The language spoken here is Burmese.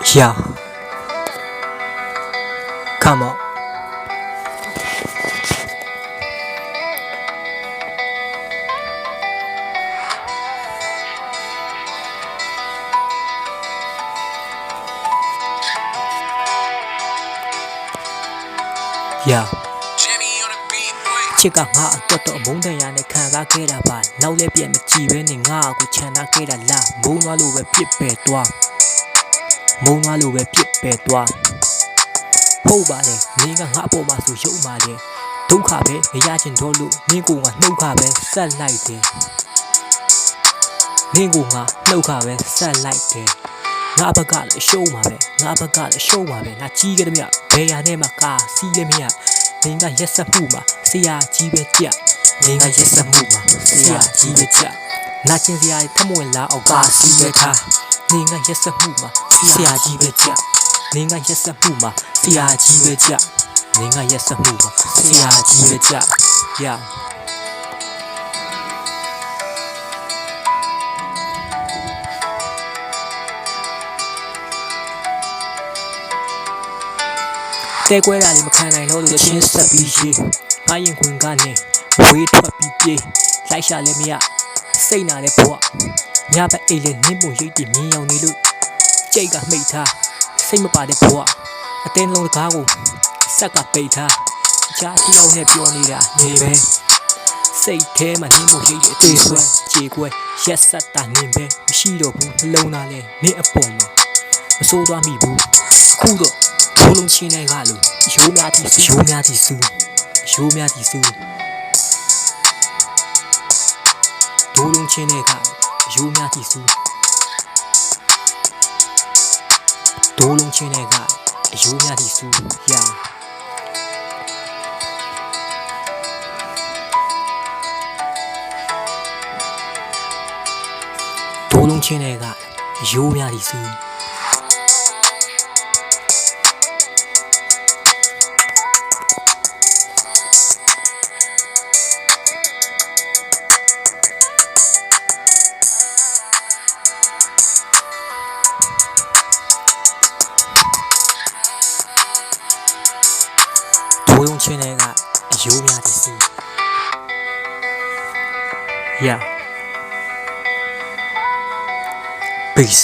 Yeah, come on. Yeah. ချစ်ကငါအတွက်တော့မုန်းတရားနဲ့ခံစားခဲ့တာပါနောက်လည်းပြည့်မကြည့်ပဲနဲ့ငါ့ကိုချန်ထားခဲ့တာလားမုန်းသွားလို့ပဲပြစ်ပယ်သွားမုန်းသွားလို့ပဲပြစ်ပယ်သွားဟုတ်ပါလေမင်းကငါအပေါ်မှာဆိုရုပ်ပါလေဒုက္ခပဲမရချင်တော့လို့မင်းကိုငါနှုတ်ခပဲဆက်လိုက်တယ်မင်းကိုငါနှုတ်ခပဲဆက်လိုက်တယ်ငါဘက်ကလည်းရှုံးပါပဲငါဘက်ကလည်းရှုံးပါပဲငါကြီးခဲ့တဲ့မြဘယ်ရနဲ့မှကာစီးလည်းမရမင်းကရက်ဆက်မှုမှာဆရာကြီးပဲကြမင်းကရက်ဆက်မှုမှာဆရာကြီးပဲကြနာကျင်စရာထမဝင်လာအောင်ကာစီးပဲထားမင်းကရက်ဆက်မှုမှာဆရာကြီးပဲကြမင်းကရက်ဆက်မှုမှာဆရာကြီးပဲကြမင်းကရက်ဆက်မှုမှာဆရာကြီးပဲကြရတဲကွဲတာလည်းမခံနိုင်တော့လို့ချင်းဆက်ပြီးရေးငါရင်ခွင်ကနေဝေးထွက်ပြီးပြေးလိုက်ရှာလည်းမရစိတ်နာလည်းဘွားညဘက်အိတ်လည်းနင်းပုံရိတ်တည်မြင်ရောက်နေလို့ကြိတ်ကမှိတ်ထားစိတ်မပါတဲ့ဘွားအတင်းလုံးတကားကိုဆက်ကပိတ်ထားကြားတယောက်နဲ့ပြောနေတာနေပဲစိတ်ထဲမှာနင်းပုံရိတ်တဲ့အသေးဆွဲကြေကွဲရက်ဆက်တာနင်းပဲမရှိတော့ဘူးနှလုံးသားလည်းနင်းအပေါ်မှာမစိုးသွားမိဘူးအခုတော့ဘိုးလုံးချင်းတွေကလို့ရိုးများတီစူရိုးများတီစူရိုးများတီစူဘိုးလုံးချင်းတွေကရိုးများတီစူဘိုးလုံးချင်းတွေကရိုးများတီစူရာဘိုးလုံးချင်းတွေကရိုးများတီစူဘိုးလုံးချင်းတွေကအယိုးများတည်စီ Yeah Peace